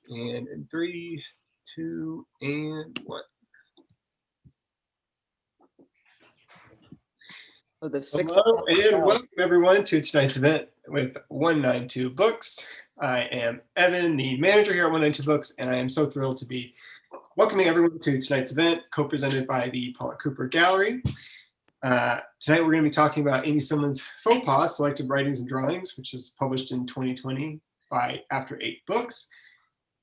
And in 3, 2, and 1. Oh, the Hello and welcome everyone to tonight's event with 192 Books. I am Evan, the manager here at 192 Books, and I am so thrilled to be welcoming everyone to tonight's event, co-presented by the Paula Cooper Gallery. Tonight we're going to be talking about Amy Sillman's Faux Pas, Selected Writings and Drawings, which is published in 2020 by After 8 Books.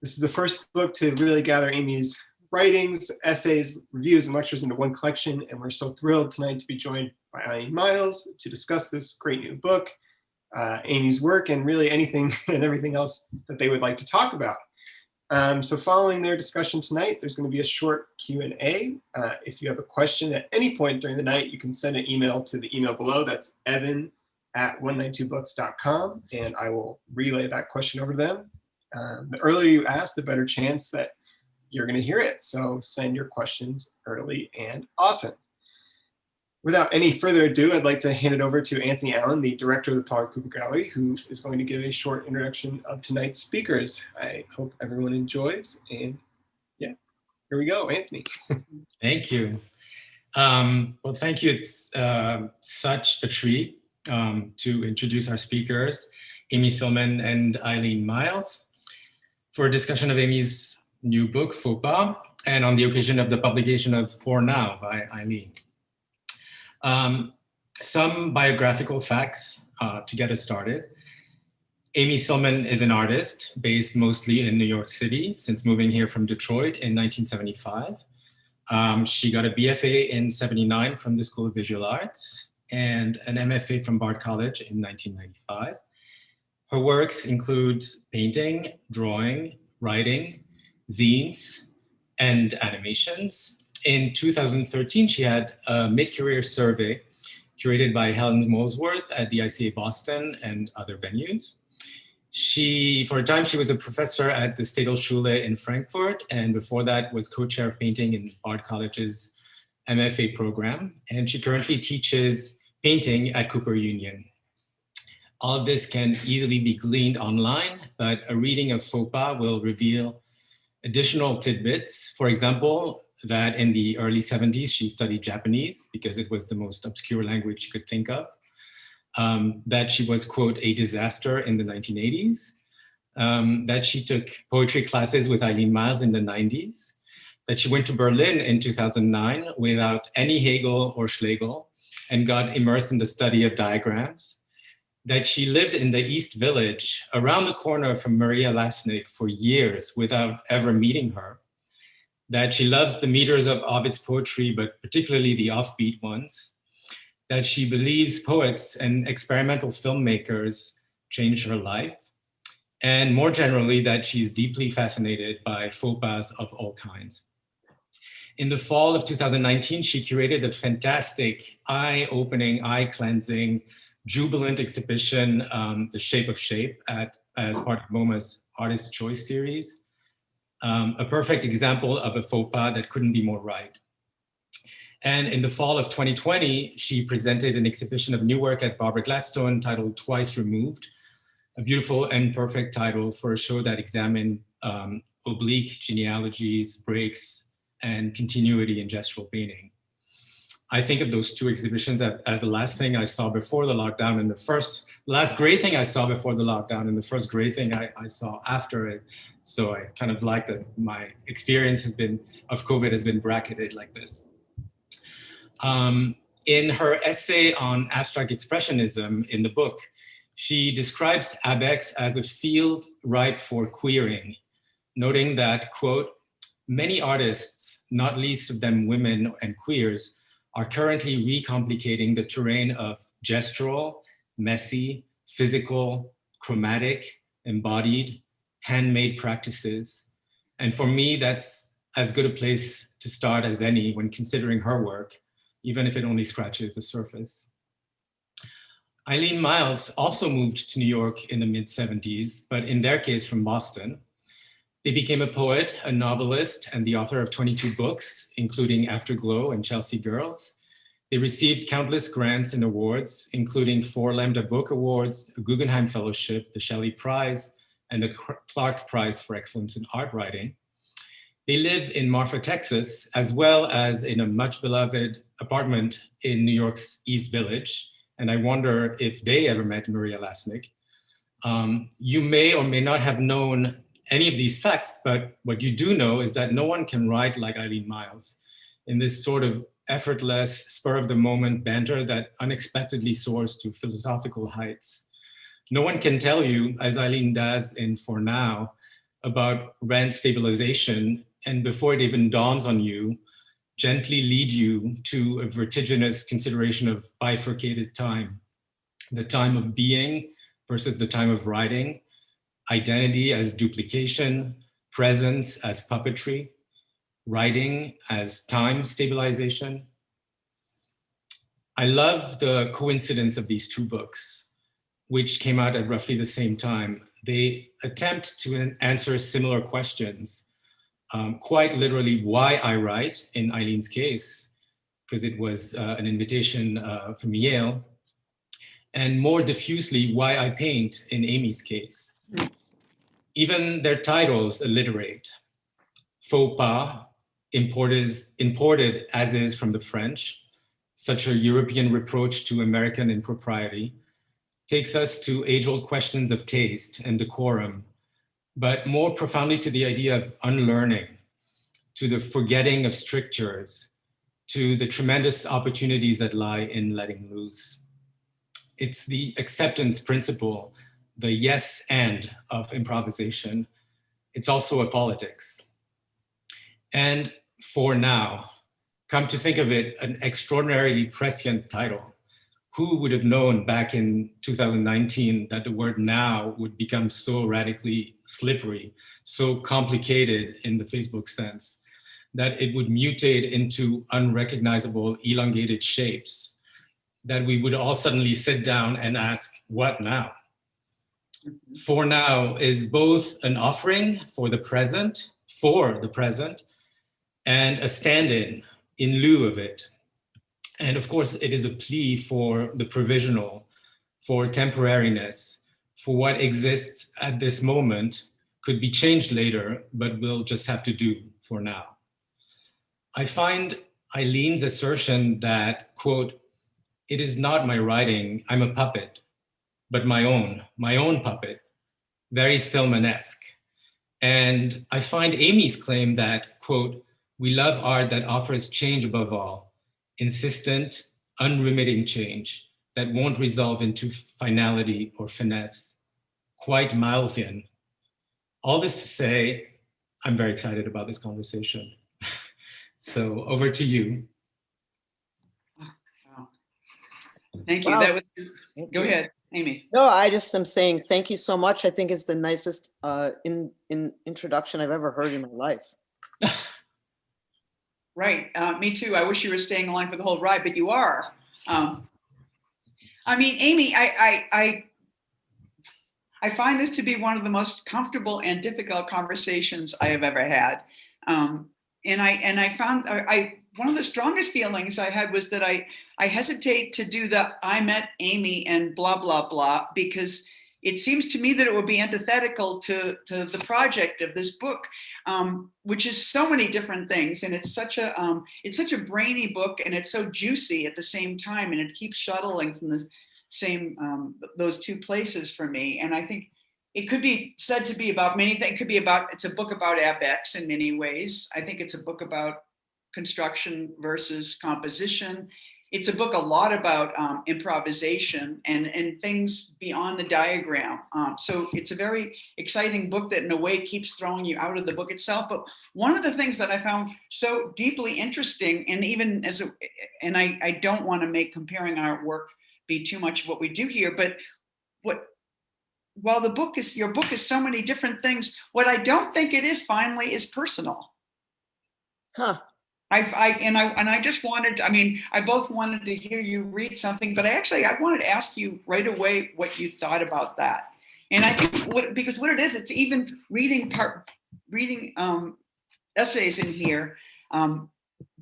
This is the first book to really gather Amy's writings, essays, reviews, and lectures into one collection, and we're so thrilled tonight to be joined by Eileen Myles to discuss this great new book, Amy's work, and really anything and everything else that they would like to talk about. So following their discussion tonight, there's going to be a short Q&A. If you have a question at any point during the night, you can send an email to the email below. That's evan@192books.com, and I will relay that question over to them. The earlier you ask, the better chance that you're going to hear it. So send your questions early and often. Without any further ado, I'd like to hand it over to Anthony Allen, the director of the Paula Cooper Gallery, who is going to give a short introduction of tonight's speakers. I hope everyone enjoys. And yeah, here we go, Anthony. Thank you. Well, thank you. It's such a treat to introduce our speakers, Amy Sillman and Eileen Myles, for a discussion of Amy's new book, Faux Pas, and on the occasion of the publication of For Now by Eileen. Some biographical facts to get us started. Amy Sillman is an artist based mostly in New York City since moving here from Detroit in 1975. She got a BFA in '79 from the School of Visual Arts and an MFA from Bard College in 1995. Her works include painting, drawing, writing, zines, and animations. In 2013, she had a mid-career survey curated by Helen Molesworth at the ICA Boston and other venues. For a time, she was a professor at the Städelschule in Frankfurt, and before that was co-chair of painting in Bard College's MFA program. And she currently teaches painting at Cooper Union. All of this can easily be gleaned online, but a reading of Faux Pas will reveal additional tidbits. For example, that in the early 70s, she studied Japanese because it was the most obscure language she could think of. That she was, quote, a disaster in the 1980s. That she took poetry classes with Eileen Myles in the 90s. That she went to Berlin in 2009 without any Hegel or Schlegel and got immersed in the study of diagrams. That she lived in the East Village around the corner from Maria Lasnik for years without ever meeting her. That she loves the meters of Ovid's poetry, but particularly the offbeat ones. That she believes poets and experimental filmmakers changed her life. And more generally, that she's deeply fascinated by faux pas of all kinds. In the fall of 2019, she curated a fantastic, eye-opening, eye-cleansing, jubilant exhibition, The Shape of Shape, as part of MoMA's Artist Choice series. A perfect example of a faux pas that couldn't be more right. And in the fall of 2020, she presented an exhibition of new work at Barbara Gladstone titled Twice Removed, a beautiful and perfect title for a show that examined oblique genealogies, breaks, and continuity in gestural painting. I think of those two exhibitions as the last thing I saw before the lockdown and the last great thing I saw before the lockdown and the first great thing I saw after it. So I kind of like that my experience of COVID has been bracketed like this. In her essay on abstract expressionism in the book, she describes AbEx as a field ripe for queering, noting that, quote, many artists, not least of them women and queers, are currently recomplicating the terrain of gestural, messy, physical, chromatic, embodied, handmade practices. And for me, that's as good a place to start as any when considering her work, even if it only scratches the surface. Eileen Myles also moved to New York in the mid-70s, but in their case from Boston. They became a poet, a novelist, and the author of 22 books, including Afterglow and Chelsea Girls. They received countless grants and awards, including 4 Lambda Book Awards, a Guggenheim Fellowship, the Shelley Prize, and the Clark Prize for Excellence in Art Writing. They live in Marfa, Texas, as well as in a much beloved apartment in New York's East Village. And I wonder if they ever met Maria Lasnik. You may or may not have known any of these facts, but what you do know is that no one can write like Eileen Myles in this sort of effortless, spur-of-the-moment banter that unexpectedly soars to philosophical heights. No one can tell you, as Eileen does in For Now, about rent stabilization, and before it even dawns on you, gently lead you to a vertiginous consideration of bifurcated time, the time of being versus the time of writing, identity as duplication, presence as puppetry, writing as time stabilization. I love the coincidence of these two books, which came out at roughly the same time. They attempt to answer similar questions. Quite literally, why I write in Eileen's case, because it was an invitation from Yale, and more diffusely, why I paint in Amy's case. Even their titles alliterate. Faux pas, imported as is from the French, such a European reproach to American impropriety, takes us to age-old questions of taste and decorum, but more profoundly to the idea of unlearning, to the forgetting of strictures, to the tremendous opportunities that lie in letting loose. It's the acceptance principle, the yes and of improvisation. It's also a politics. And For Now, come to think of it, an extraordinarily prescient title. Who would have known back in 2019 that the word now would become so radically slippery, so complicated in the Facebook sense, that it would mutate into unrecognizable elongated shapes, that we would all suddenly sit down and ask, what now? For Now is both an offering for the present, and a stand-in in lieu of it. And of course, it is a plea for the provisional, for temporariness, for what exists at this moment, could be changed later, but we'll just have to do for now. I find Eileen's assertion that, quote, it is not my writing, I'm a puppet, but my own puppet, very Sillman-esque. And I find Amy's claim that, quote, we love art that offers change above all, insistent, unremitting change that won't resolve into finality or finesse, quite Milesian. All this to say, I'm very excited about this conversation. So over to you. Wow. Thank you. Wow. That was, go ahead, Amy. No, I just am saying thank you so much. I think it's the nicest introduction I've ever heard in my life. Right, me too. I wish you were staying along for the whole ride, but you are. I mean, Amy, I find this to be one of the most comfortable and difficult conversations I have ever had. And I found one of the strongest feelings I had was that I hesitate to do the I met Amy and blah, blah, blah, because it seems to me that it would be antithetical to the project of this book, which is so many different things. And it's such a brainy book, and it's so juicy at the same time. And it keeps shuttling from the same, those two places for me. And I think it could be said to be about many things. It could be about, it's a book about AbEx in many ways. I think it's a book about construction versus composition. It's a book a lot about improvisation and things beyond the diagram. So it's a very exciting book that in a way keeps throwing you out of the book itself. But one of the things that I found so deeply interesting, and even as I don't want to make comparing our work be too much of what we do here, but while your book is so many different things, what I don't think it is finally is personal. Huh. I just wanted, I both wanted to hear you read something, but I wanted to ask you right away what you thought about that. And I think because what it is, it's even reading essays in here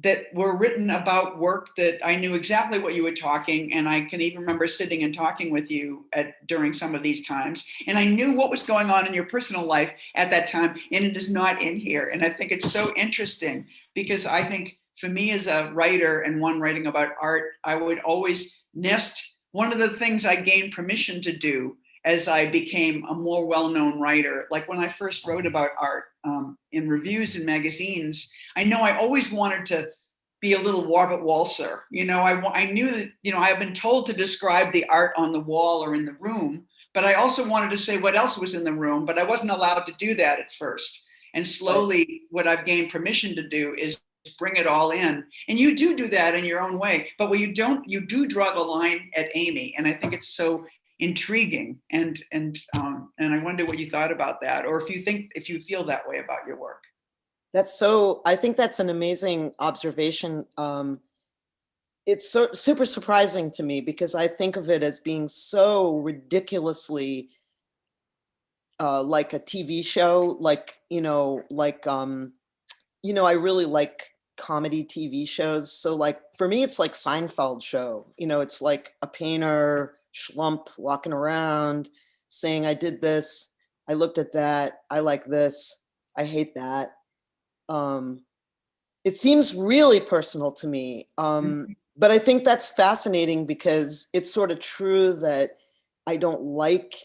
that were written about work that I knew exactly what you were talking, and I can even remember sitting and talking with you during some of these times, and I knew what was going on in your personal life at that time, and it is not in here. And I think it's so interesting, because I think for me as a writer and one writing about art, I would always nest, one of the things I gained permission to do as I became a more well-known writer, like when I first wrote about art in reviews and magazines, I know I always wanted to be a little Robert Walser. You know, I knew that, you know, I have been told to describe the art on the wall or in the room, but I also wanted to say what else was in the room, but I wasn't allowed to do that at first. And slowly, what I've gained permission to do is bring it all in. And you do that in your own way, but what you don't, you do draw the line at Amy. And I think it's so intriguing, and I wonder what you thought about that, or if you feel that way about your work. I think that's an amazing observation. It's so super surprising to me, because I think of it as being so ridiculously like a TV show, like, I really like comedy TV shows. So like, for me, it's like Seinfeld show, it's like a painter schlump walking around saying, I did this, I looked at that, I like this, I hate that. It seems really personal to me. But I think that's fascinating, because it's sort of true that I don't like,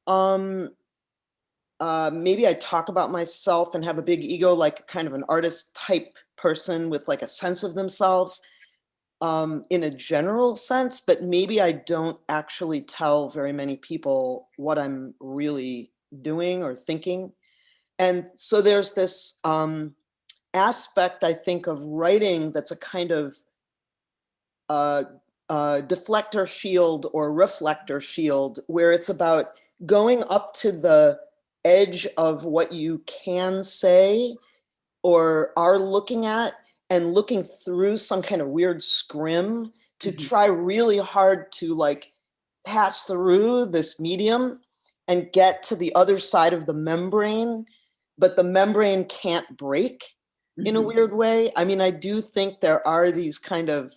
maybe I talk about myself and have a big ego, like kind of an artist type person with like a sense of themselves. In a general sense, but maybe I don't actually tell very many people what I'm really doing or thinking. And so there's this aspect, I think, of writing that's a kind of deflector shield or reflector shield, where it's about going up to the edge of what you can say or are looking at, and looking through some kind of weird scrim to try really hard to like pass through this medium and get to the other side of the membrane, but the membrane can't break in a weird way. I mean, I do think there are these kind of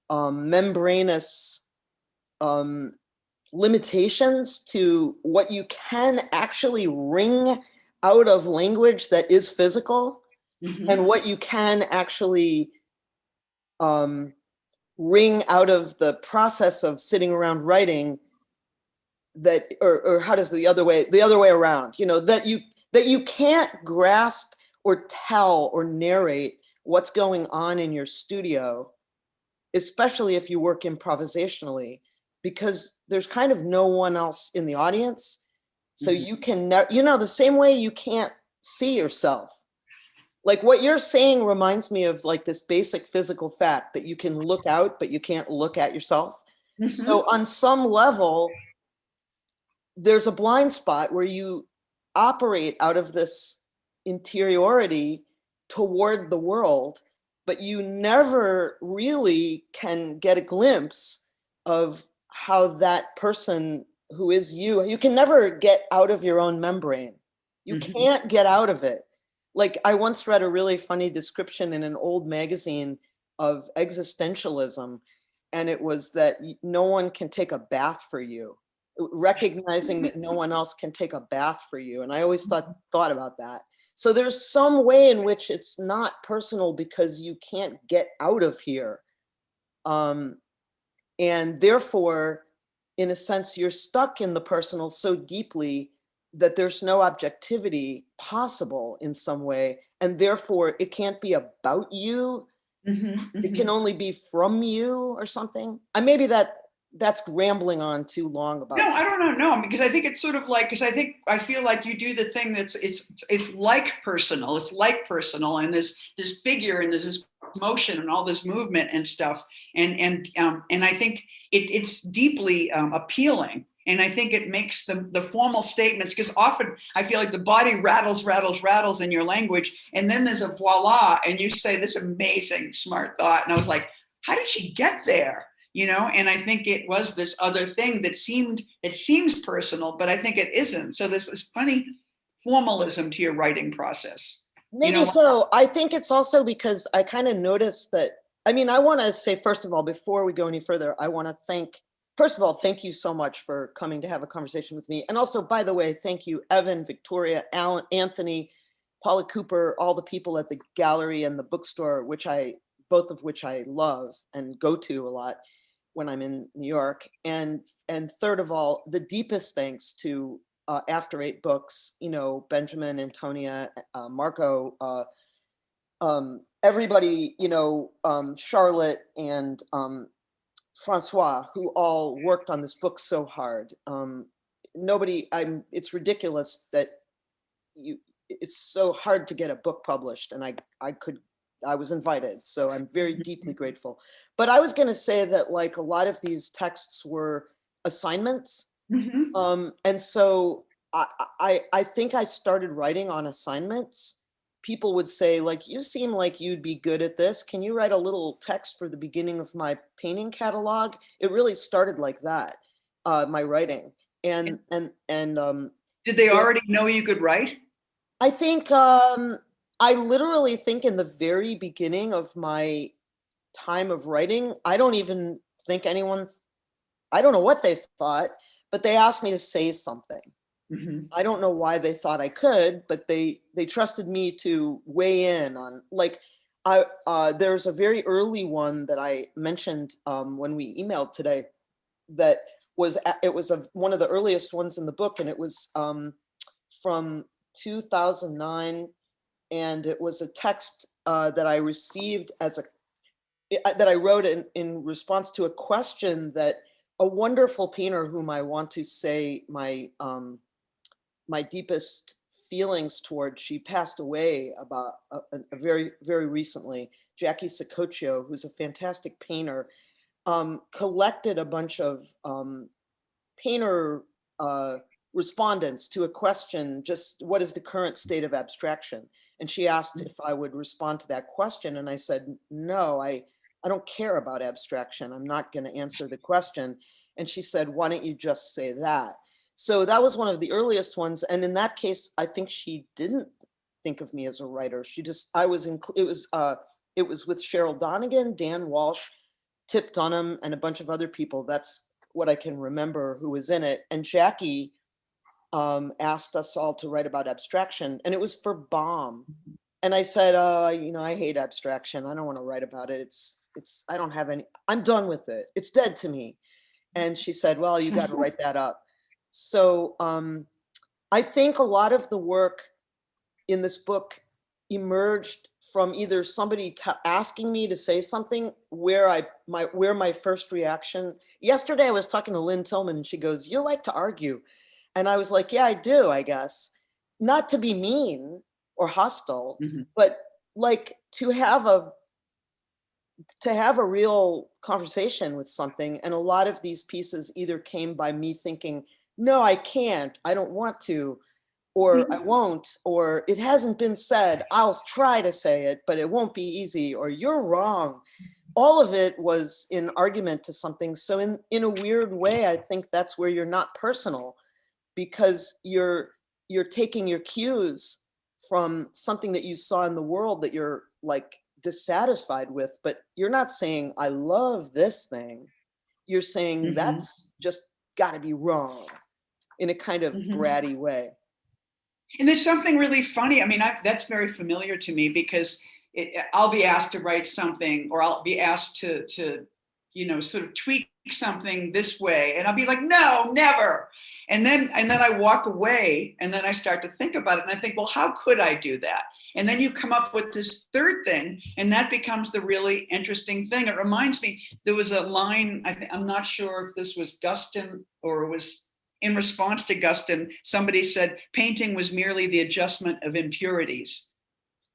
membranous limitations to what you can actually wring out of language that is physical, and what you can actually wring out of the process of sitting around writing, that, or how does the other way around, that you can't grasp or tell or narrate what's going on in your studio, especially if you work improvisationally, because there's kind of no one else in the audience. So you can, the same way you can't see yourself. Like what you're saying reminds me of like this basic physical fact that you can look out, but you can't look at yourself. So on some level, there's a blind spot where you operate out of this interiority toward the world, but you never really can get a glimpse of how that person who is you can never get out of your own membrane. You can't get out of it. Like I once read a really funny description in an old magazine of existentialism, and it was that no one can take a bath for you, recognizing that no one else can take a bath for you. And I always thought about that. So there's some way in which it's not personal because you can't get out of here. And therefore, in a sense, you're stuck in the personal so deeply that there's no objectivity possible in some way. And therefore, it can't be about you. It can only be from you or something. Maybe that's rambling on too long about. No, I don't know. Because I think it's sort of like, because I feel like you do the thing that's it's like personal. It's like personal, and there's this figure and there's this motion and all this movement and stuff, and I think it's deeply appealing. And I think it makes the formal statements, because often I feel like the body rattles in your language, and then there's a voila, and you say this amazing smart thought, and I was like, how did she get there? And I think it was this other thing that seems personal, but I think it isn't. So there's this funny formalism to your writing process. Maybe so. I think it's also because I kind of noticed that, I mean, I want to say, first of all, before we go any further, I want to first of all, thank you so much for coming to have a conversation with me. And also, by the way, thank you, Evan, Victoria, Alan, Anthony, Paula Cooper, all the people at the gallery and the bookstore, both of which I love and go to a lot when I'm in New York. And third of all, the deepest thanks to After 8 Books, Benjamin, Antonia, Marco, everybody, Charlotte and Francois, who all worked on this book so hard. It's ridiculous that it's so hard to get a book published, and I was invited, so I'm very deeply grateful. But I was going to say that, like, a lot of these texts were assignments. And so I think I started writing on assignments. People would say, like, you seem like you'd be good at this. Can you write a little text for the beginning of my painting catalog? It really started like that, my writing. And did they already know you could write? I think, I literally think in the very beginning of my time of writing, I don't even think I don't know what they thought, but they asked me to say something. I don't know why they thought I could, but they trusted me to weigh in on, like, there's a very early one that I mentioned when we emailed today that it was one of the earliest ones in the book, and it was from 2009, and it was a text that I received that I wrote in response to a question that a wonderful painter whom I want to say my deepest feelings towards, she passed away about a very, very recently, Jackie Sacoccio, who's a fantastic painter, collected a bunch of painter respondents to a question, just what is the current state of abstraction? And she asked if I would respond to that question. And I said, no, I don't care about abstraction. I'm not going to answer the question. And she said, why don't you just say that? So that was one of the earliest ones. And in that case, I think she didn't think of me as a writer. It was with Cheryl Donegan, Dan Walsh, Tip Dunham, and a bunch of other people. That's what I can remember who was in it. And Jackie asked us all to write about abstraction, and it was for Bomb. And I said, I hate abstraction. I don't want to write about it. I don't have any, I'm done with it. It's dead to me. And she said, well, you got to write that up. So I think a lot of the work in this book emerged from either somebody asking me to say something where my first reaction. Yesterday I was talking to Lynn Tillman, and she goes, you like to argue. And I was like, yeah, I do, I guess. Not to be mean or hostile, but like to have a real conversation with something. And a lot of these pieces either came by me thinking, no, I can't, I don't want to, or I won't, or it hasn't been said, I'll try to say it, but it won't be easy, or you're wrong. All of it was in argument to something. So in a weird way, I think that's where you're not personal, because you're taking your cues from something that you saw in the world that you're like dissatisfied with, but you're not saying, I love this thing. You're saying that's just got to be wrong in a kind of bratty way. And there's something really funny. I mean, that's very familiar to me, because I'll be asked to write something, or I'll be asked to sort of tweak something this way, and I'll be like, no, never. And then I walk away, and then I start to think about it, and I think, well, how could I do that? And then you come up with this third thing, and that becomes the really interesting thing. It reminds me, there was a line, I'm not sure if this was Guston or it was in response to Guston, somebody said painting was merely the adjustment of impurities.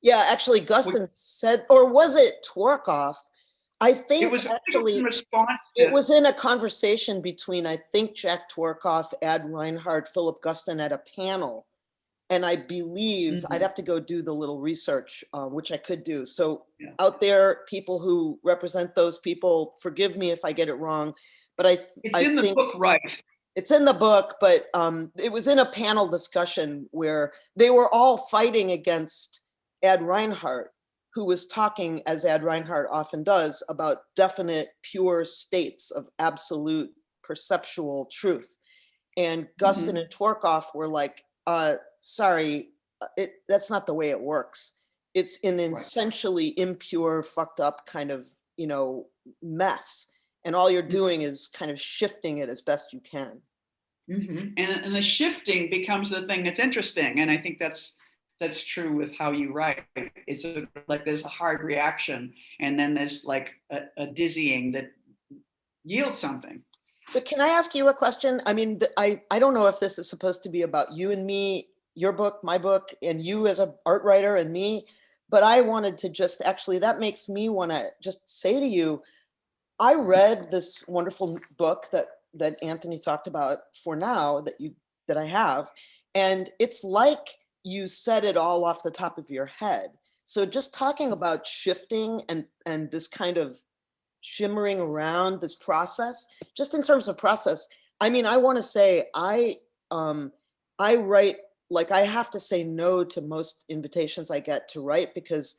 Yeah, actually Guston said, or was it Tworkov? I think it was actually in response to, it was in a conversation between, I think, Jack Tworkov, Ad Reinhardt, Philip Guston at a panel. And I believe I'd have to go do the little research, which I could do. So out there, people who represent those people, forgive me if I get it wrong, but it's in the book, right? It's in the book, but it was in a panel discussion where they were all fighting against Ad Reinhardt, who was talking, as Ad Reinhardt often does, about definite, pure states of absolute perceptual truth. And Gustin and Tworkov were like, sorry, that's not the way it works. It's an essentially impure, fucked up kind of, mess. And all you're doing is kind of shifting it as best you can. And the shifting becomes the thing that's interesting. And I think that's true with how you write. It's like there's a hard reaction, and then there's like a dizzying that yields something. But can I ask you a question? I mean, I don't know if this is supposed to be about you and me, your book, my book, and you as an art writer and me, but I wanted to just actually, that makes me want to just say to you, I read this wonderful book that Anthony talked about For Now that I have, and it's like you said it all off the top of your head. So just talking about shifting and this kind of shimmering around this process, just in terms of process, I mean, I want to say I write, like I have to say no to most invitations I get to write because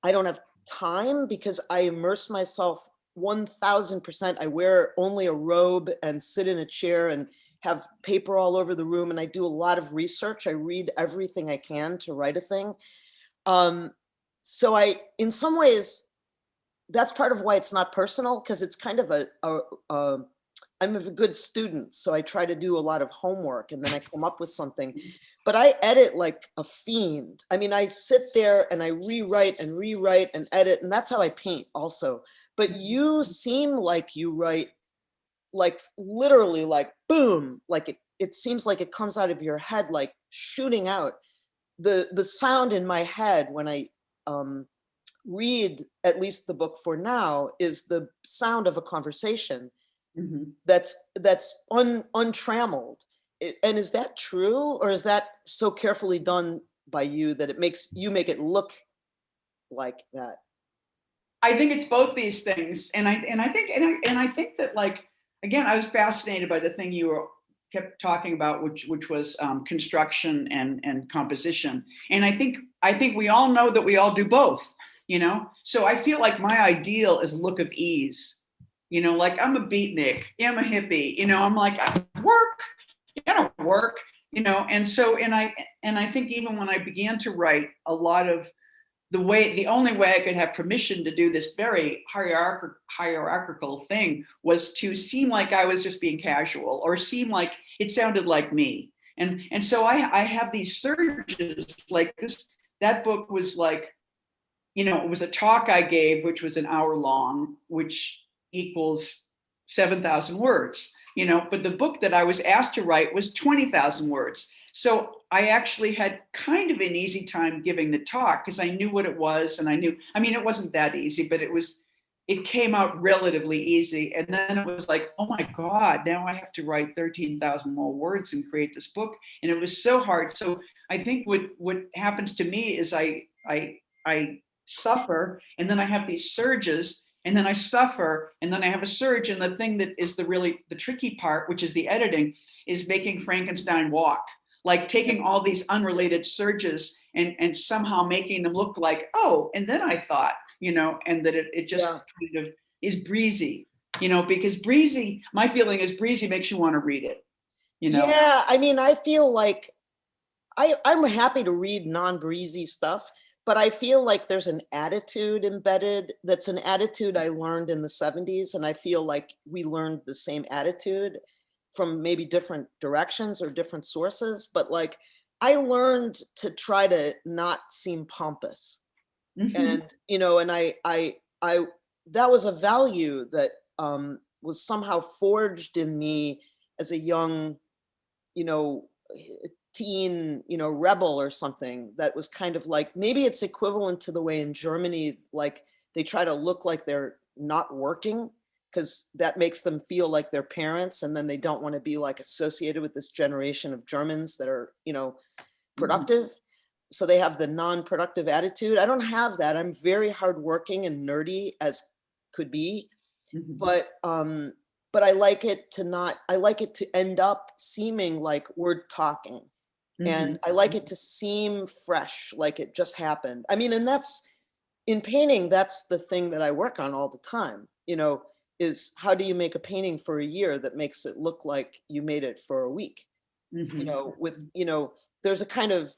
I don't have time, because I immerse myself 1000%. I wear only a robe and sit in a chair and have paper all over the room, and I do a lot of research. I read everything I can to write a thing. So in some ways, that's part of why it's not personal, because it's kind of I'm a good student, so I try to do a lot of homework and then I come up with something. But I edit like a fiend. I mean, I sit there and I rewrite and edit, and that's how I paint also. But you seem like you write like literally like boom, like it seems like it comes out of your head, like shooting out. The sound in my head when I read at least the book For Now is the sound of a conversation that's untrammeled. And is that true, or is that so carefully done by you that it makes you make it look like that? I think it's both these things, and I think that, like, again, I was fascinated by the thing you kept talking about, which was construction and composition, and I think we all know that we all do both, So I feel like my ideal is a look of ease, like I'm a beatnik, I'm a hippie, I'm like I work, I don't work, and so and I think even when I began to write, a lot of the only way I could have permission to do this very hierarchical thing was to seem like I was just being casual, or seem like it sounded like me. And so I have these surges like this. That book was like, it was a talk I gave, which was an hour long, which equals 7,000 words, but the book that I was asked to write was 20,000 words. So I actually had kind of an easy time giving the talk because I knew what it was, and it wasn't that easy, but it came out relatively easy. And then it was like, oh my God, now I have to write 13,000 more words and create this book. And it was so hard. So I think what happens to me is I suffer, and then I have these surges, and then I suffer, and then I have a surge. And the thing that is the tricky part, which is the editing, is making Frankenstein walk. Like taking all these unrelated surges and somehow making them look like, oh, and then I thought, and that it just kind of is breezy, because breezy, my feeling is breezy makes you want to read it, Yeah, I mean, I feel like I'm happy to read non-breezy stuff, but I feel like there's an attitude embedded that's an attitude I learned in the 70s, and I feel like we learned the same attitude from maybe different directions or different sources, but like I learned to try to not seem pompous. And and I that was a value that was somehow forged in me as a young teen rebel or something, that was kind of like, maybe it's equivalent to the way in Germany, like they try to look like they're not working because that makes them feel like their parents, and then they don't want to be like associated with this generation of Germans that are productive. So they have the non-productive attitude. I don't have that. I'm very hardworking and nerdy as could be, but I like it to end up seeming like we're talking, And I like it to seem fresh, like it just happened. I mean, and that's in painting, that's the thing that I work on all the time, you know, is how do you make a painting for a year that makes it look like you made it for a week? You know, with, you know, there's a kind of,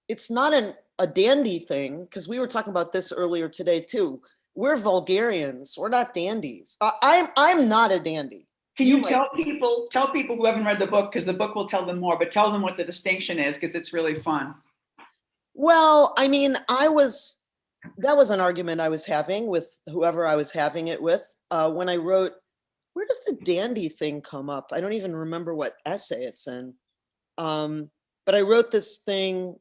it's not a dandy thing, because we were talking about this earlier today too. We're vulgarians, we're not dandies. I'm not a dandy. Can you tell people who haven't read the book, because the book will tell them more, but tell them what the distinction is, because it's really fun. Well, I mean, that was an argument I was having with whoever I was having it with when I wrote, where does the dandy thing come up? I don't even remember what essay it's in. But I wrote this thing,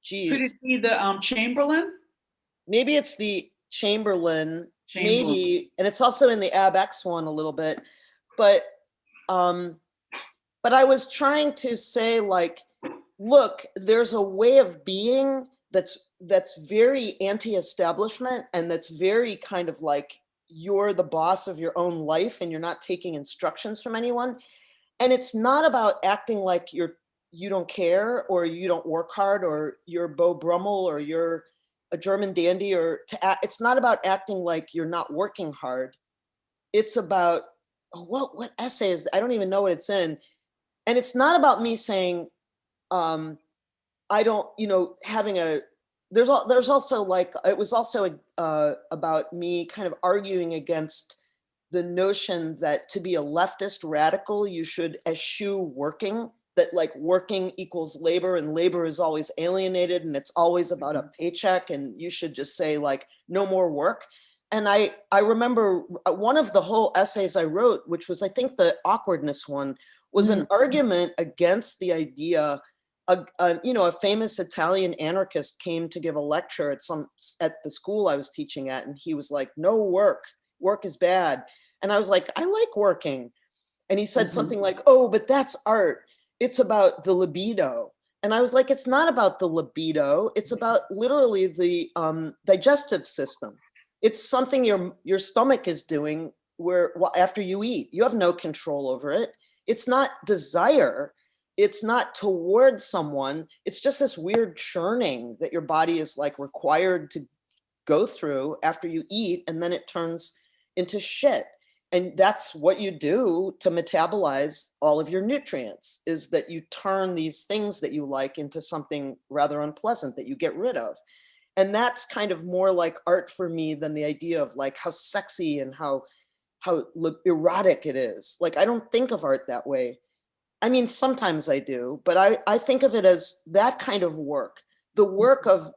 geez. Could it be the Chamberlain? Maybe it's the Chamberlain, maybe, and it's also in the AbEx one a little bit. But I was trying to say, like, look, there's a way of being that's very anti-establishment, and that's very kind of like you're the boss of your own life and you're not taking instructions from anyone. And it's not about acting like you don't care, or you don't work hard, or you're Beau Brummel, or you're a German dandy, or it's not about acting like you're not working hard. It's about, what essay is that? I don't even know what it's in. And it's not about me saying, I don't, you know, having there's also like, it was also about me kind of arguing against the notion that to be a leftist radical, you should eschew working, that like working equals labor, and labor is always alienated, and it's always about a paycheck, and you should just say like, no more work. And I remember one of the whole essays I wrote, which was, I think, the awkwardness one, was an argument against the idea. You know, a famous Italian anarchist came to give a lecture at the school I was teaching at, and he was like, no work is bad. And I was like, I like working. And he said something like, oh, but that's art. It's about the libido. And I was like, it's not about the libido. It's about literally the digestive system. It's something your stomach is doing after you eat. You have no control over it. It's not desire. It's not towards someone. It's just this weird churning that your body is like required to go through after you eat, and then it turns into shit. And that's what you do to metabolize all of your nutrients, is that you turn these things that you like into something rather unpleasant that you get rid of. And that's kind of more like art for me than the idea of like how sexy and how erotic it is. Like, I don't think of art that way. I mean, sometimes I do, but I think of it as that kind of work, the work of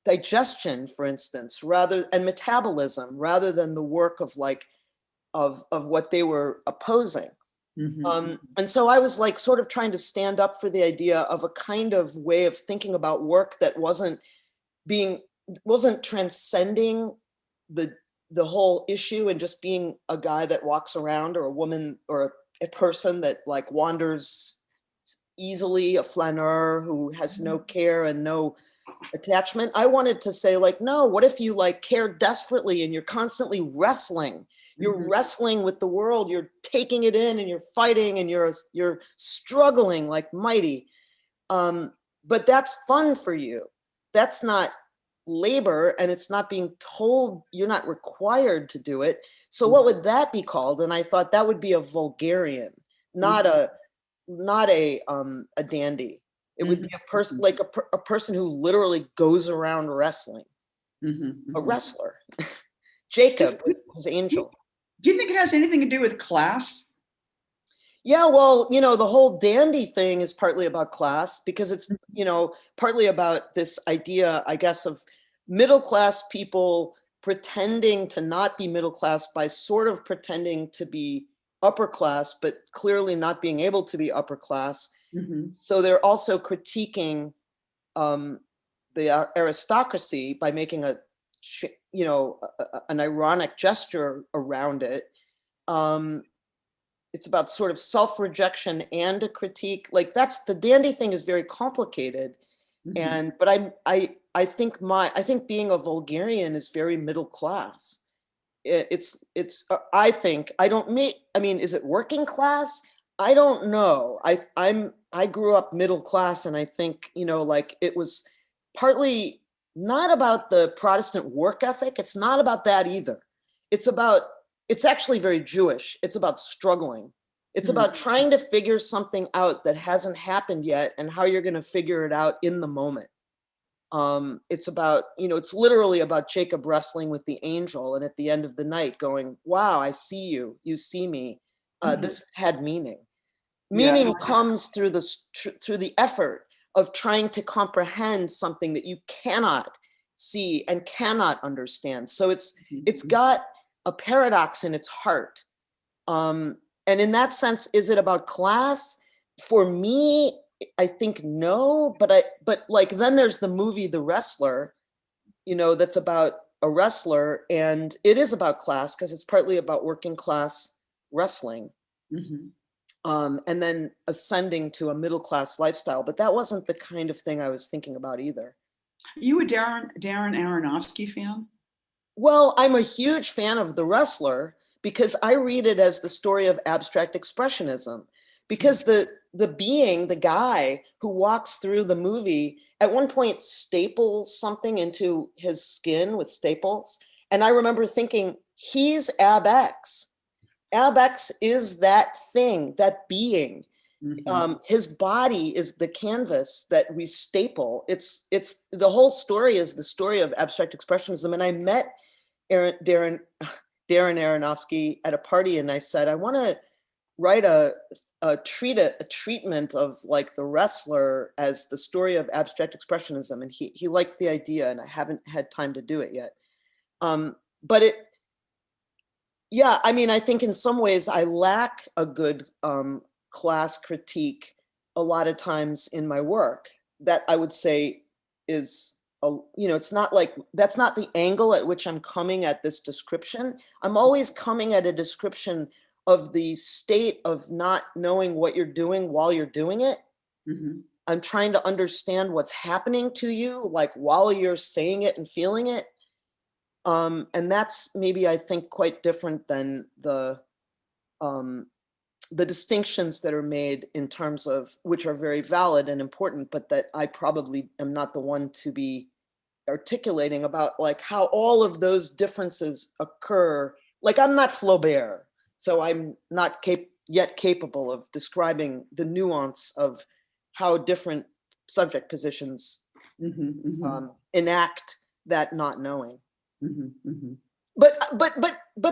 digestion, for instance, and metabolism, rather than the work of like, of what they were opposing. And so I was like sort of trying to stand up for the idea of a kind of way of thinking about work that wasn't transcending the whole issue and just being a guy that walks around, or a woman, or a person that like wanders easily, a flaneur who has no care and no attachment. I wanted to say like, no, what if you like care desperately and you're constantly wrestling? You're wrestling with the world, you're taking it in, and you're fighting, and you're struggling like mighty. But that's fun for you. That's not labor, and it's not being told, you're not required to do it. So what would that be called? And I thought that would be a vulgarian, not a dandy. It would be a person, like a person who literally goes around wrestling, a wrestler. Jacob with his angel. Do you think it has anything to do with class? Yeah, well, you know, the whole dandy thing is partly about class, because it's, you know, partly about this idea, I guess, of middle class people pretending to not be middle class by sort of pretending to be upper class, but clearly not being able to be upper class. So they're also critiquing the aristocracy by making an ironic gesture around it. It's about sort of self-rejection and a critique. Like, that's the dandy thing is very complicated. But I think being a vulgarian is very middle class. Is it working class? I don't know. I grew up middle class, and I think, you know, like it was partly not about the Protestant work ethic. It's not about that either. It's about, it's actually very Jewish. It's about struggling. It's about trying to figure something out that hasn't happened yet and how you're going to figure it out in the moment. It's about, you know, it's literally about Jacob wrestling with the angel and at the end of the night going, wow, I see you, you see me. This had meaning. Meaning comes through through the effort of trying to comprehend something that you cannot see and cannot understand. So it's got a paradox in its heart. And in that sense, is it about class? For me, I think no, but like then there's the movie The Wrestler, you know, that's about a wrestler, and it is about class because it's partly about working class wrestling. And then ascending to a middle class lifestyle. But that wasn't the kind of thing I was thinking about either. You a Darren Aronofsky fan? Well, I'm a huge fan of The Wrestler because I read it as the story of abstract expressionism. Because the being, the guy who walks through the movie, at one point staples something into his skin with staples. And I remember thinking, he's AbEx. AbEx is that thing, that being. His body is the canvas that we staple. It's the whole story is the story of abstract expressionism. And I met Darren Aronofsky at a party, and I said, I want to write a treatment of like The Wrestler as the story of abstract expressionism. And he liked the idea, and I haven't had time to do it yet. But yeah, I mean, I think in some ways I lack a good class critique a lot of times in my work. That I would say is, you know, it's not like, that's not the angle at which I'm coming at this description. I'm always coming at a description of the state of not knowing what you're doing while you're doing it. I'm trying to understand what's happening to you, like while you're saying it and feeling it. And that's maybe, I think, quite different than the distinctions that are made in terms of, which are very valid and important, but that I probably am not the one to be articulating about, like how all of those differences occur. Like I'm not Flaubert, so I'm not yet capable of describing the nuance of how different subject positions enact that not knowing. But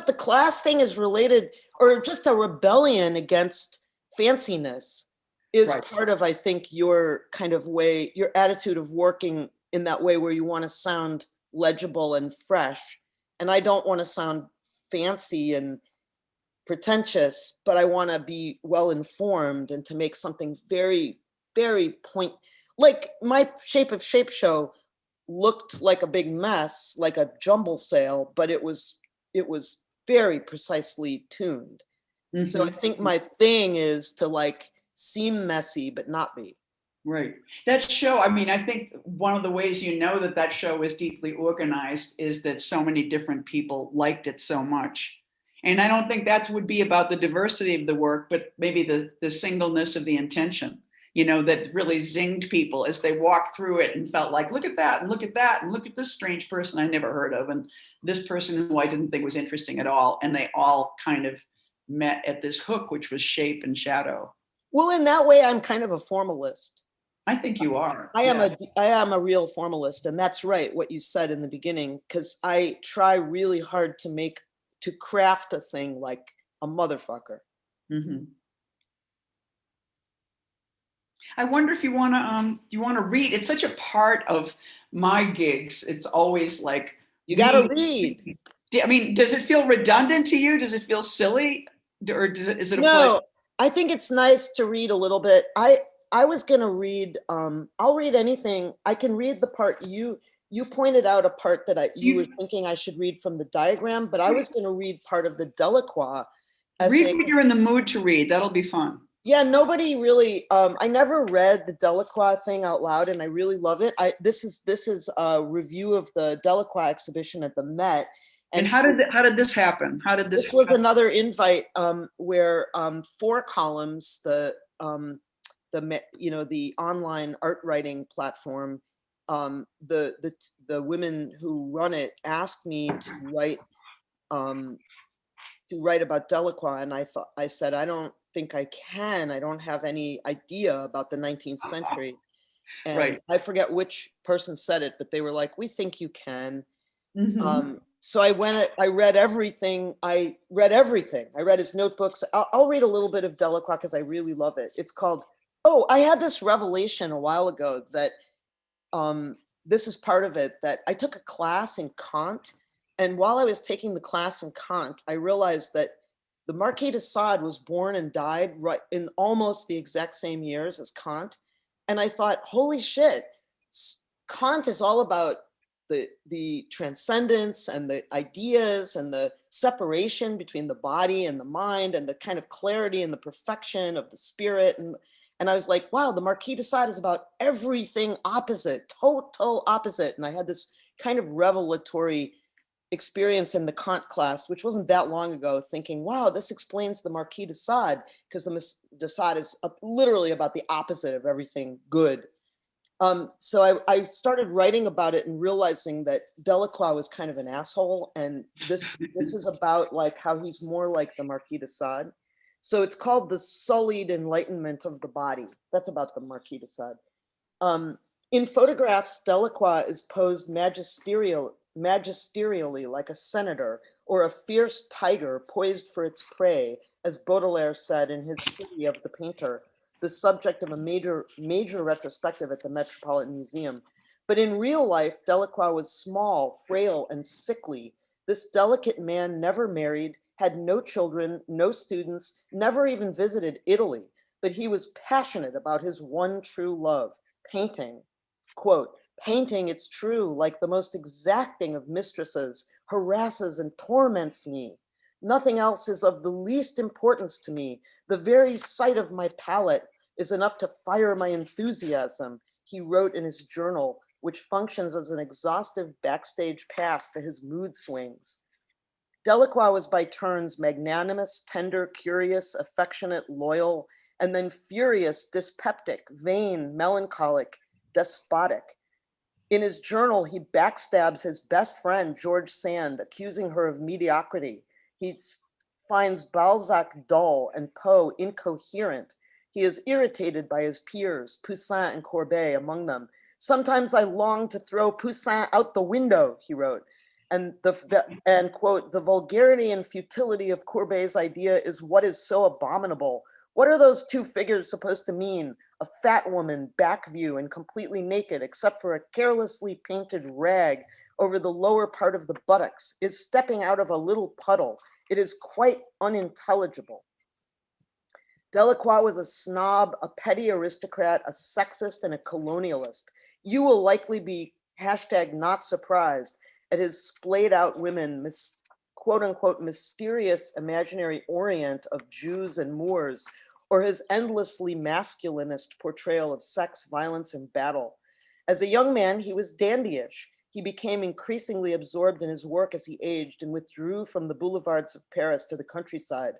the class thing is related, or just a rebellion against fanciness is part of, I think, your kind of way, your attitude of working in that way where you want to sound legible and fresh. And I don't want to sound fancy and pretentious, but I want to be well informed and to make something very, very like my Shape of Shape show looked like a big mess, like a jumble sale, but it was very precisely tuned. So I think my thing is to like seem messy, but not be. Right. That show, I mean, I think one of the ways you know that that show is deeply organized is that so many different people liked it so much. And I don't think that would be about the diversity of the work, but maybe the singleness of the intention, you know, that really zinged people as they walked through it and felt like, look at that, and look at that, and look at this strange person I never heard of, and this person who I didn't think was interesting at all. And they all kind of met at this hook, which was shape and shadow. Well, in that way, I'm kind of a formalist. I think you are. I am a real formalist, and that's right, what you said in the beginning, because I try really hard to craft a thing like a motherfucker. I wonder if you want to read. It's such a part of my gigs. It's always like you got to read. I mean, does it feel redundant to you? Does it feel silly, or is it a no? I think it's nice to read a little bit. I was gonna read. I'll read anything. I can read the part you pointed out, a part that you were thinking I should read from the diagram, but I was gonna read part of the Delacroix. Read what you're in the mood to read. That'll be fun. Yeah, nobody really. I never read the Delacroix thing out loud, and I really love it. This is a review of the Delacroix exhibition at the Met, And how did this happen? How did this? This was another invite where 4 columns, the online art writing platform, the women who run it asked me to write about Delacroix, and I said, I don't think I can. I don't have any idea about the 19th century. And Right. I forget which person said it, but they were like, we think you can. Mm-hmm. So I read everything. I read his notebooks. I'll read a little bit of Delacroix because I really love it. It's called, I had this revelation a while ago that this is part of it, that I took a class in Kant. And while I was taking the class in Kant, I realized that the Marquis de Sade was born and died right in almost the exact same years as Kant. And I thought, holy shit, Kant is all about the transcendence and the ideas and the separation between the body and the mind and the kind of clarity and the perfection of the spirit. And I was like, wow, the Marquis de Sade is about everything opposite, total opposite. And I had this kind of revelatory experience in the Kant class, which wasn't that long ago, thinking, wow, this explains the Marquis de Sade, because the de Sade is literally about the opposite of everything good. So I started writing about it and realizing that Delacroix was kind of an asshole, and this is about like how he's more like the Marquis de Sade. So it's called The Sullied Enlightenment of the Body. That's about the Marquis de Sade. In photographs, Delacroix is posed magisterially like a senator or a fierce tiger poised for its prey, as Baudelaire said in his City of the Painter, the subject of a major retrospective at the Metropolitan Museum. But in real life, Delacroix was small, frail, and sickly. This delicate man never married, had no children, no students, never even visited Italy, but he was passionate about his one true love, painting. Quote, painting, it's true, like the most exacting of mistresses, harasses and torments me. Nothing else is of the least importance to me. The very sight of my palette is enough to fire my enthusiasm, he wrote in his journal, which functions as an exhaustive backstage pass to his mood swings. Delacroix was by turns magnanimous, tender, curious, affectionate, loyal, and then furious, dyspeptic, vain, melancholic, despotic. In his journal, he backstabs his best friend, George Sand, accusing her of mediocrity. He finds Balzac dull and Poe incoherent. He is irritated by his peers, Poussin and Courbet among them. Sometimes I long to throw Poussin out the window, he wrote. And quote, the vulgarity and futility of Courbet's idea is what is so abominable. What are those two figures supposed to mean? A fat woman, back view, and completely naked, except for a carelessly painted rag over the lower part of the buttocks, is stepping out of a little puddle. It is quite unintelligible. Delacroix was a snob, a petty aristocrat, a sexist, and a colonialist. You will likely be #not surprised at his splayed out women, quote unquote, mysterious imaginary orient of Jews and Moors, or his endlessly masculinist portrayal of sex, violence, and battle. As a young man, he was dandyish. He became increasingly absorbed in his work as he aged and withdrew from the boulevards of Paris to the countryside.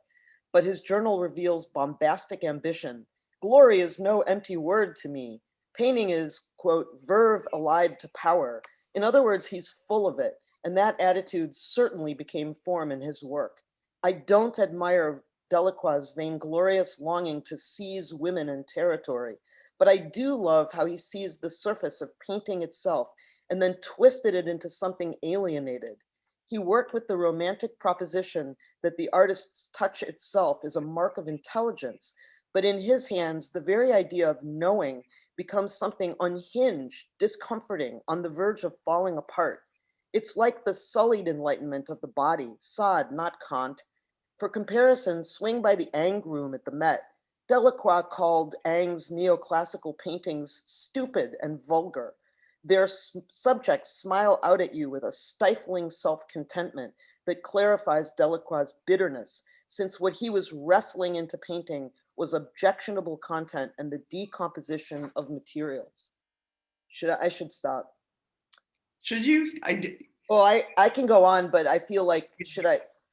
But his journal reveals bombastic ambition. Glory is no empty word to me. Painting is, quote, verve allied to power. In other words, he's full of it, and that attitude certainly became form in his work. I don't admire Delacroix's vainglorious longing to seize women and territory, but I do love how he seized the surface of painting itself and then twisted it into something alienated. He worked with the romantic proposition that the artist's touch itself is a mark of intelligence, but in his hands, the very idea of knowing becomes something unhinged, discomforting, on the verge of falling apart. It's like the sullied enlightenment of the body, Sade, not Kant. For comparison, swing by the Ang room at the Met. Delacroix called Ang's neoclassical paintings stupid and vulgar. Their subjects smile out at you with a stifling self-contentment that clarifies Delacroix's bitterness, since what he was wrestling into painting was objectionable content and the decomposition of materials. I should stop. Should you? Well, I can go on, but I feel like,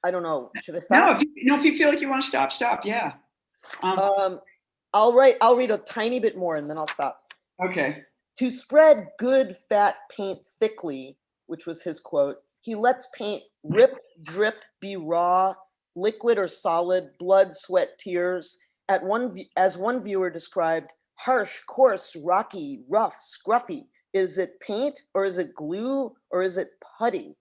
I don't know, should I No, stop? if you feel like you want to stop, stop. Yeah. I'll read a tiny bit more and then I'll stop. Okay. To spread good fat paint thickly, which was his quote, he lets paint rip, drip, be raw, liquid or solid, blood, sweat, tears. As one viewer described, harsh, coarse, rocky, rough, scruffy. Is it paint or is it glue or is it putty?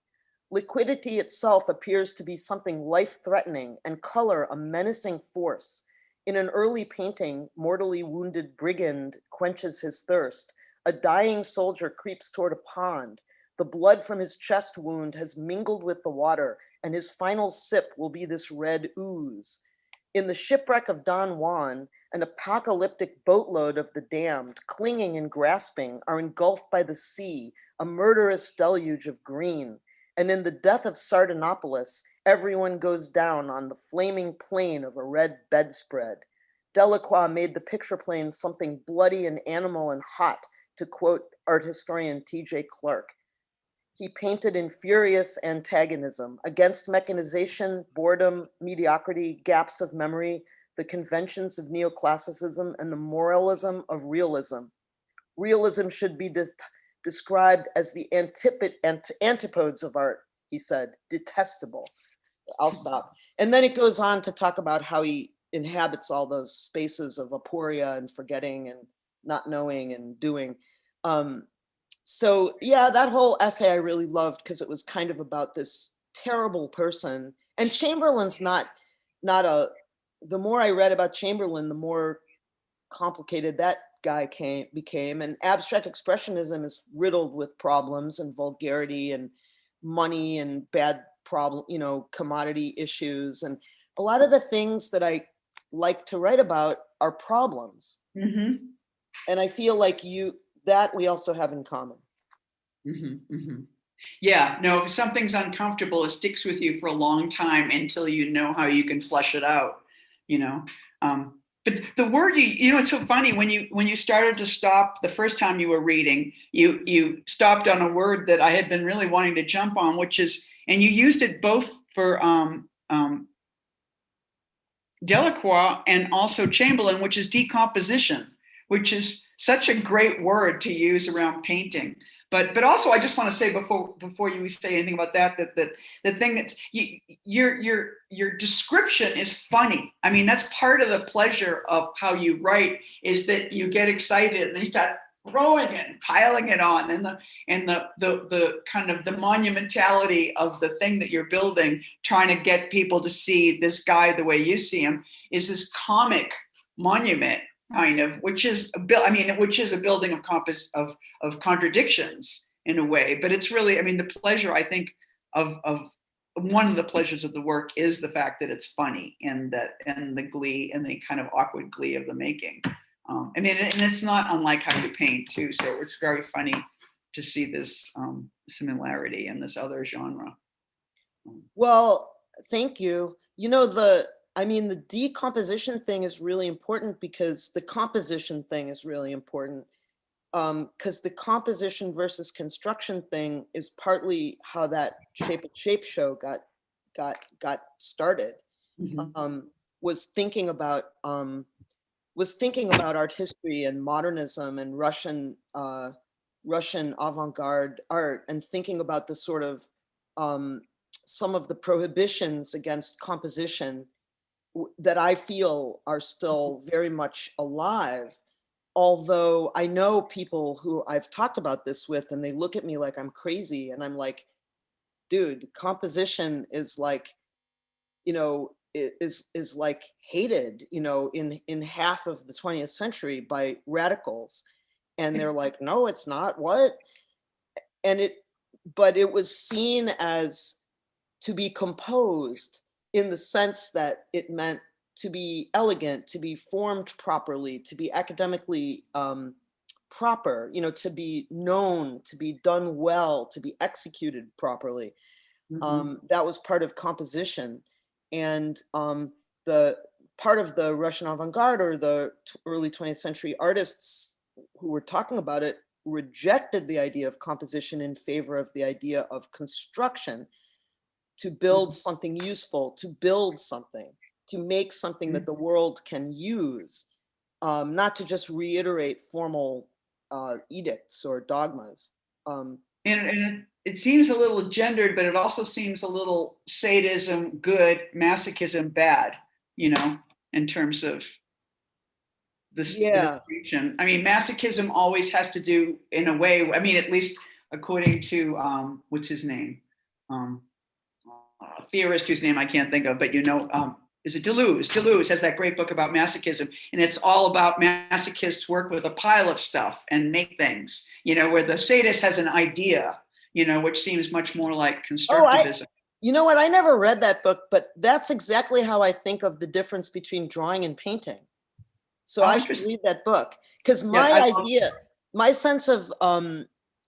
Liquidity itself appears to be something life-threatening and color a menacing force. In an early painting, mortally wounded brigand quenches his thirst. A dying soldier creeps toward a pond. The blood from his chest wound has mingled with the water, and his final sip will be this red ooze. In the shipwreck of Don Juan, an apocalyptic boatload of the damned, clinging and grasping, are engulfed by the sea, a murderous deluge of green. And in the death of Sardanapalus, everyone goes down on the flaming plain of a red bedspread. Delacroix made the picture plane something bloody and animal and hot, to quote art historian T.J. Clark. He painted in furious antagonism against mechanization, boredom, mediocrity, gaps of memory, the conventions of neoclassicism, and the moralism of realism. Realism should be described as the antipodes of art, he said, detestable. I'll stop. And then it goes on to talk about how he inhabits all those spaces of aporia and forgetting and not knowing and doing. So yeah, that whole essay I really loved because it was kind of about this terrible person. And Chamberlain's not the more I read about Chamberlain, the more complicated that guy became. And abstract expressionism is riddled with problems and vulgarity and money and bad commodity issues. And a lot of the things that I like to write about are problems. Mm-hmm. And I feel like that we also have in common. Mm-hmm, mm-hmm. Yeah, no, if something's uncomfortable, it sticks with you for a long time until you know how you can flush it out, But the word it's so funny when you started to stop the first time you were reading, you stopped on a word that I had been really wanting to jump on, which is, and you used it both for Delacroix and also Chamberlain, which is decomposition, which is such a great word to use around painting. But also, I just want to say before you say anything about that the thing that your description is funny. I mean, that's part of the pleasure of how you write, is that you get excited and you start throwing it and piling it on, and the kind of the monumentality of the thing that you're building, trying to get people to see this guy the way you see him, is this comic monument, kind of, which is a building of contradictions in a way. But it's really, the pleasure, I think, of one of the pleasures of the work is the fact that it's funny, and the glee and the kind of awkward glee of the making. And it's not unlike how you paint too. So it's very funny to see this similarity in this other genre. Well, thank you. The decomposition thing is really important because the composition thing is really important. Because the composition versus construction thing is partly how that Shape show got started. Mm-hmm. Was thinking about art history and modernism and Russian avant-garde art, and thinking about the sort of some of the prohibitions against composition that I feel are still very much alive. Although I know people who I've talked about this with, and they look at me like I'm crazy, and I'm like, dude, composition is like, is like hated, in half of the 20th century by radicals. And they're like, no, it's not. What? But it was seen as to be composed in the sense that it meant to be elegant, to be formed properly, to be academically proper, to be known, to be done well, to be executed properly. Mm-hmm. That was part of composition. And the part of the Russian avant-garde, or the early 20th century artists who were talking about it, rejected the idea of composition in favor of the idea of construction, to build something useful, to build something, to make something that the world can use, not to just reiterate formal edicts or dogmas. And it seems a little gendered, but it also seems a little sadism good, masochism bad, you know, in terms of this, the distinction. I mean, masochism always has to do in a way, I mean, at least according to, what's his name? A theorist whose name I can't think of, but you know, is it Deleuze? Deleuze has that great book about masochism, and it's all about masochists work with a pile of stuff and make things, you know, where the sadist has an idea, you know, which seems much more like constructivism. You know what? I never read that book, but that's exactly how I think of the difference between drawing and painting. So I should read that book, because my sense of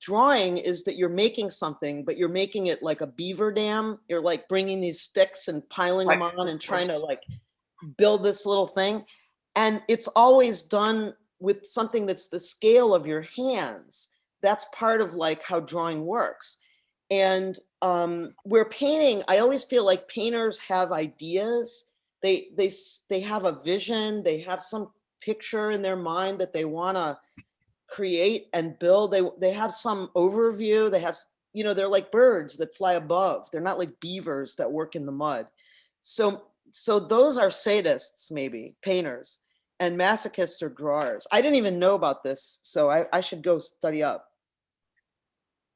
drawing is that you're making something, but you're making it like a beaver dam. You're like bringing these sticks and piling them on and trying to like build this little thing. And it's always done with something that's the scale of your hands. That's part of like how drawing works. And where painting, I always feel like painters have ideas. They have a vision. They have some picture in their mind that they want to create and build. They have some overview. They have, you know, they're like birds that fly above. They're not like beavers that work in the mud. So those are sadists, maybe painters, and masochists are drawers. I didn't even know about this, so I should go study up.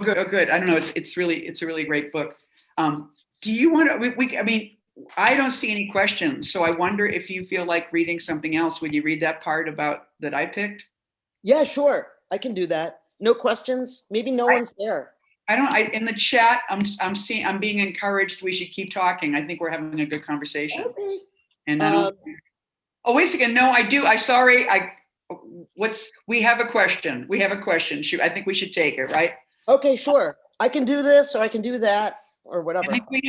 Good, oh, good. I don't know. It's a really great book. Do you want to? I mean, I don't see any questions, so I wonder if you feel like reading something else. Would you read that part about that I picked? Yeah, sure. I can do that. No questions. Maybe no one's there. In the chat, I'm being encouraged. We should keep talking. I think we're having a good conversation. Okay. And oh, wait a second. No, I do. We have a question. We have a question. I think we should take it, right? Okay, sure. I can do this or I can do that or whatever. I think maybe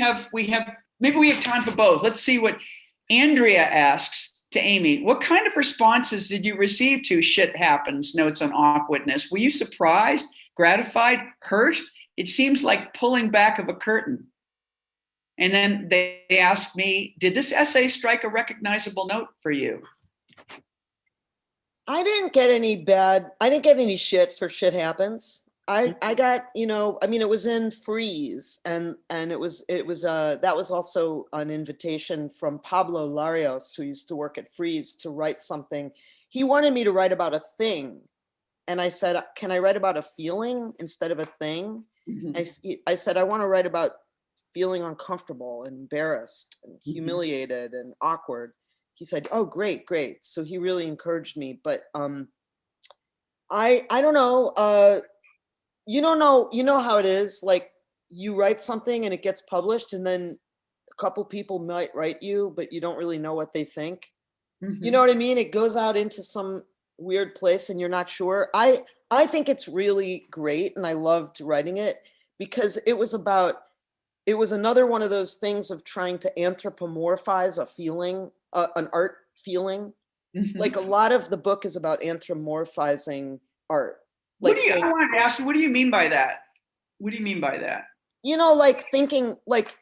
we have time for both. Let's see what Andrea asks to Amy. What kind of responses did you receive to Shit Happens, Notes on Awkwardness? Were you surprised, gratified, hurt? It seems like pulling back of a curtain. And then they asked me, did this essay strike a recognizable note for you? I didn't get any shit for Shit Happens. I got, you know, I mean, it was in Freeze, and it was that was also an invitation from Pablo Larios, who used to work at Freeze, to write something. He wanted me to write about a thing, and I said, can I write about a feeling instead of a thing? Mm-hmm. I said, I want to write about feeling uncomfortable and embarrassed and humiliated and awkward. He said, oh, great. So he really encouraged me, but I don't know. You know how it is, like you write something and it gets published and then a couple people might write you, but you don't really know what they think. Mm-hmm. You know what I mean? It goes out into some weird place and you're not sure. I think it's really great, and I loved writing it because it was another one of those things of trying to anthropomorphize a feeling, an art feeling. Mm-hmm. Like a lot of the book is about anthropomorphizing art. Like I wanted to ask you, what do you mean by that? What do you mean by that? You know, like thinking, like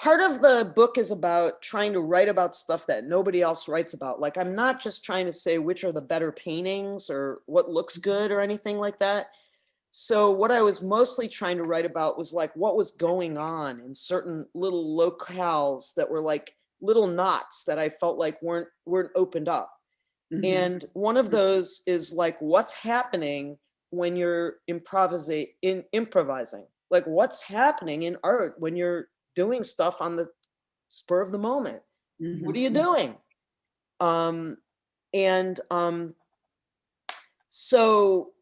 part of the book is about trying to write about stuff that nobody else writes about. Like I'm not just trying to say which are the better paintings or what looks good or anything like that. So what I was mostly trying to write about was like what was going on in certain little locales that were like little knots that I felt like weren't opened up. Mm-hmm. And one of those is like what's happening when you're improvising, like what's happening in art when you're doing stuff on the spur of the moment. Mm-hmm. What are you doing? So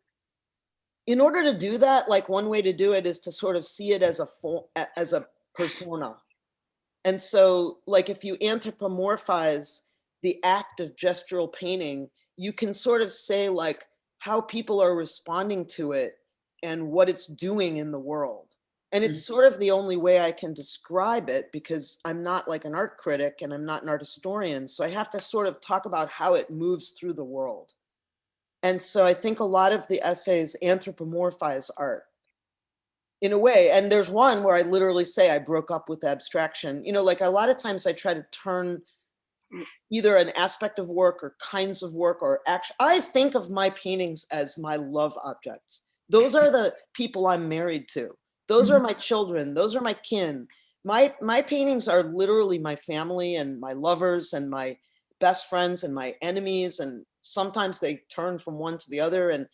in order to do that, like one way to do it is to sort of see it as a persona. And so like if you anthropomorphize the act of gestural painting, you can sort of say like how people are responding to it and what it's doing in the world. And it's sort of the only way I can describe it because I'm not like an art critic and I'm not an art historian. So I have to sort of talk about how it moves through the world. And so I think a lot of the essays anthropomorphize art in a way. And there's one where I literally say I broke up with abstraction. You know, like a lot of times I try to turn either an aspect of work or kinds of work or action. I think of my paintings as my love objects. Those are the people I'm married to. Those are my children. Those are my kin. My paintings are literally my family and my lovers and my best friends and my enemies. And sometimes they turn from one to the other, and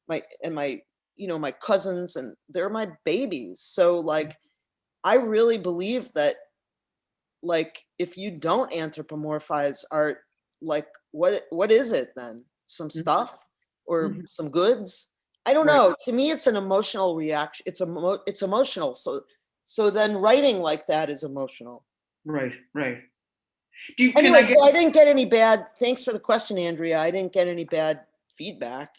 my you know, my cousins, and they're my babies. So like, I really believe that, like, if you don't anthropomorphize art, like what is it then? Some stuff or some goods? I don't Right. know. To me, it's an emotional reaction. It's emotional. So then writing like that is emotional. Right. Can Anyway, I get, so I didn't get any bad, thanks for the question, Andrea. I didn't get any bad feedback,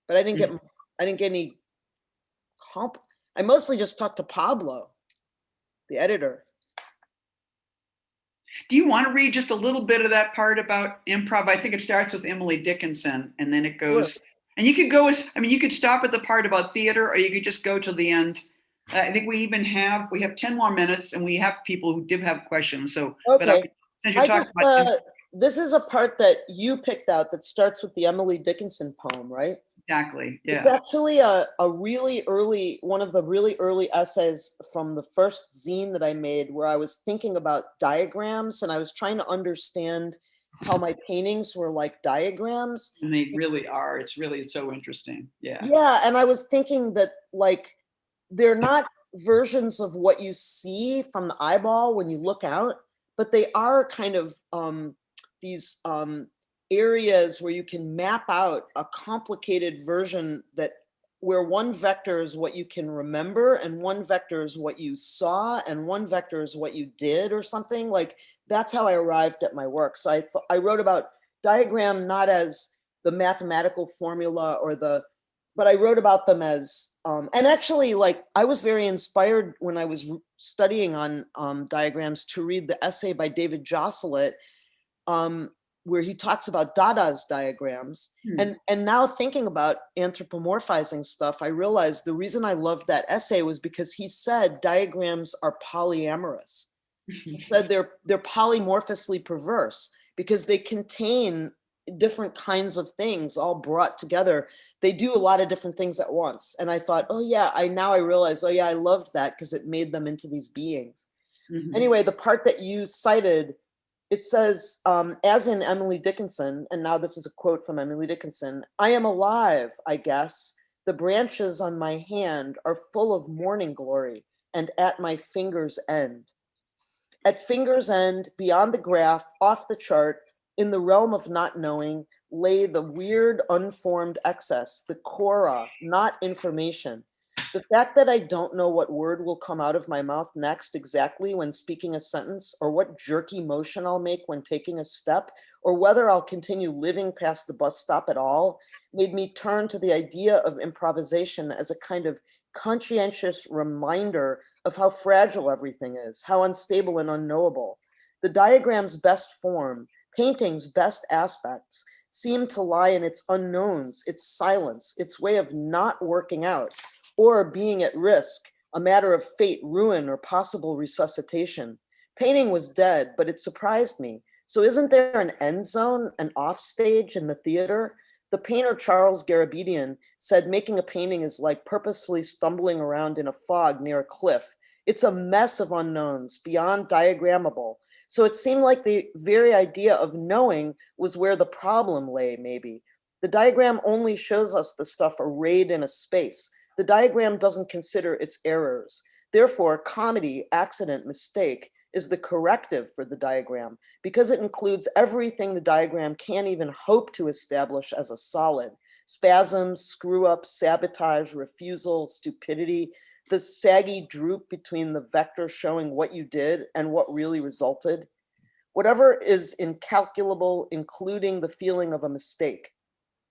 but I didn't get any I mostly just talked to Pablo, the editor. do you want to read just a little bit of that part about improv? I think it starts with Emily Dickinson and then it goes, Sure. and you could go you could stop at the part about theater, or you could just go to the end. I think we have 10 more minutes, and we have people who did have questions. So, Okay. since you're I talking just, about this is a part that you picked out that starts with the Emily Dickinson poem, right? exactly, It's yeah, actually a really early, one of the really early essays from the first zine that I made, where I was thinking about diagrams and I was trying to understand how my paintings were like diagrams. and they really are. It's really so interesting. Yeah, Yeah, and I was thinking that, like, they're not versions of what you see from the eyeball when you look out, but they are kind of these areas where you can map out a complicated version, that where one vector is what you can remember and one vector is what you saw and one vector is what you did or something. Like, that's how I arrived at my work. So I wrote about diagram not as the mathematical formula or the, but I wrote about them as, and actually, like, I was very inspired when I was studying on diagrams to read the essay by David Josselet, where he talks about Dada's diagrams. And now thinking about anthropomorphizing stuff, I realized the reason I loved that essay was because he said diagrams are polyamorous. He said they're polymorphously perverse because they contain different kinds of things all brought together. They do a lot of different things at once. And I thought, oh yeah, I realized, oh yeah, I loved that because it made them into these beings. Anyway, the part that you cited, it says, as in Emily Dickinson, and now this is a quote from Emily Dickinson, "I am alive, I guess. The branches on my hand are full of morning glory, and at my finger's end. At finger's end, beyond the graph, off the chart, in the realm of not knowing, lay the weird, unformed excess, the cora, not information. The fact that I don't know what word will come out of my mouth next exactly when speaking a sentence, or what jerky motion I'll make when taking a step, or whether I'll continue living past the bus stop at all, made me turn to the idea of improvisation as a kind of conscientious reminder of how fragile everything is, how unstable and unknowable. The diagram's best form, painting's best aspects, seem to lie in its unknowns, its silence, its way of not working out, or being at risk, a matter of fate, ruin, or possible resuscitation. Painting was dead, but it surprised me. So isn't there an end zone, an offstage in the theater? The painter Charles Garabedian said making a painting is like purposefully stumbling around in a fog near a cliff. It's a mess of unknowns, beyond diagrammable. So it seemed like the very idea of knowing was where the problem lay, maybe. The diagram only shows us the stuff arrayed in a space. The diagram doesn't consider its errors. Therefore, comedy, accident, mistake is the corrective for the diagram because it includes everything the diagram can't even hope to establish as a solid. Spasms, screw-ups, sabotage, refusal, stupidity, the saggy droop between the vector showing what you did and what really resulted. Whatever is incalculable, including the feeling of a mistake.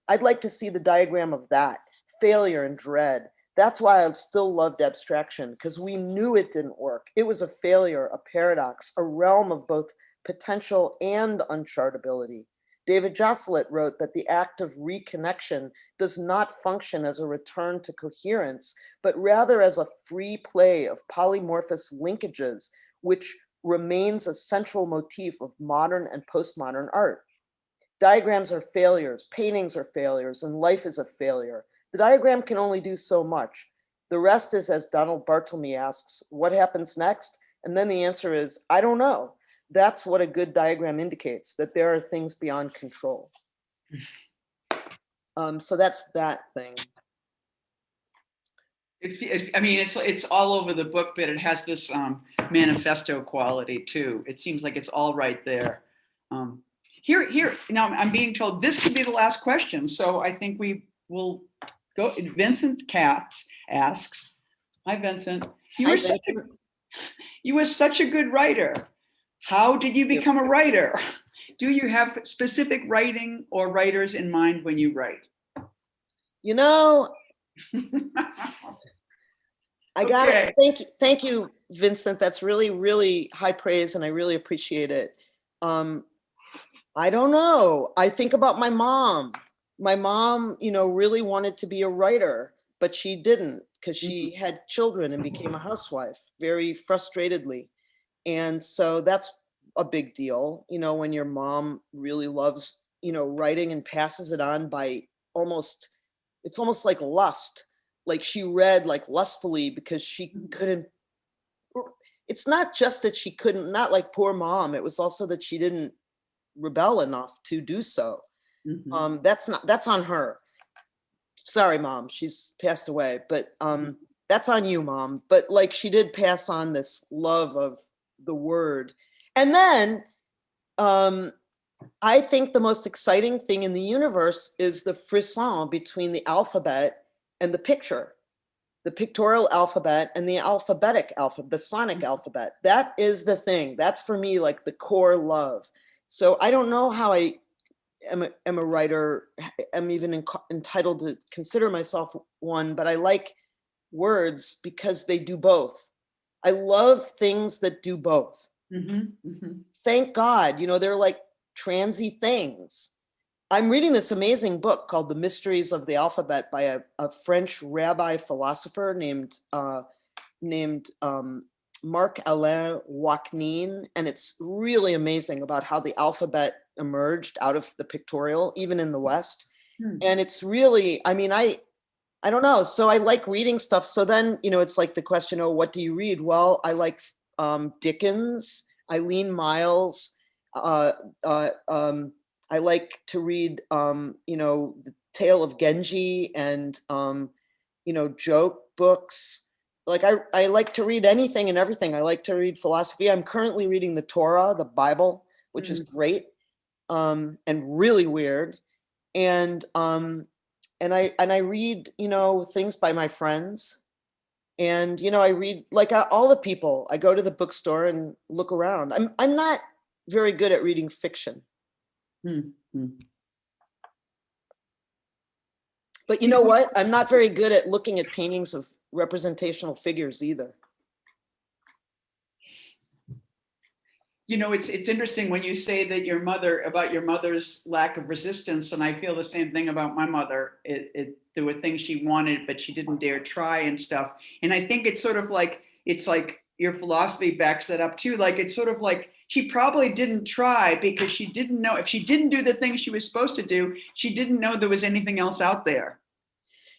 I'd like to see the diagram of that, failure and dread. That's why I still loved abstraction, because we knew it didn't work. It was a failure, a paradox, a realm of both potential and unchartability. David Josselet wrote that the act of reconnection does not function as a return to coherence, but rather as a free play of polymorphous linkages, which remains a central motif of modern and postmodern art. Diagrams are failures, paintings are failures, and life is a failure. The diagram can only do so much. The rest is, as Donald Barthelme asks, what happens next? And then the answer is, I don't know. That's what a good diagram indicates, that there are things beyond control. So that's that thing. I mean, it's all over the book, but it has this manifesto quality too. It seems like it's all right there. Here, now I'm being told this could be the last question, so I think we will go. Vincent Katz asks, "Hi, Vincent. You were such a good writer. How did you become a writer? Do you have specific writing or writers in mind when you write?" You know, I got it. Thank you, Vincent. That's really, really high praise, and I really appreciate it. I don't know. I think about my mom. My mom, really wanted to be a writer, but she didn't because she had children and became a housewife very frustratedly. And so that's a big deal, when your mom really loves, writing and passes it on by it's almost like lust. Like she read like lustfully because she couldn't. It's not just that she couldn't, not like poor mom. It was also that she didn't rebel enough to do so. That's on her. Sorry, mom, she's passed away, but that's on you, mom. But like she did pass on this love of the word. And then I think the most exciting thing in the universe is the frisson between the alphabet and the picture, the pictorial alphabet and the alphabetic alphabet, the sonic alphabet. That is the thing. That's for me like the core love. So I don't know how I am a writer. I'm even entitled to consider myself one, but I like words because they do both. I love things that do both. Thank God, they're like transy things. I'm reading this amazing book called The Mysteries of the Alphabet by a French rabbi philosopher named Marc-Alain Wachnine. And it's really amazing about how the alphabet emerged out of the pictorial, even in the West. And it's really, I mean, I don't know. So I like reading stuff. So then, it's like the question, oh, what do you read? Well, I like Dickens, Eileen Myles. I like to read, the Tale of Genji and, joke books. Like I like to read anything and everything. I like to read philosophy. I'm currently reading the Torah, the Bible, which is great and really weird. And I read, things by my friends. And, I read like all the people. I go to the bookstore and look around. I'm not very good at reading fiction. But you know what? I'm not very good at looking at paintings of representational figures either. It's interesting when you say that about your mother's lack of resistance, and I feel the same thing about my mother. There were things she wanted, but she didn't dare try and stuff. And I think it's sort of like, your philosophy backs that up too. Like, it's sort of like she probably didn't try because she didn't know, if she didn't do the things she was supposed to do, she didn't know there was anything else out there.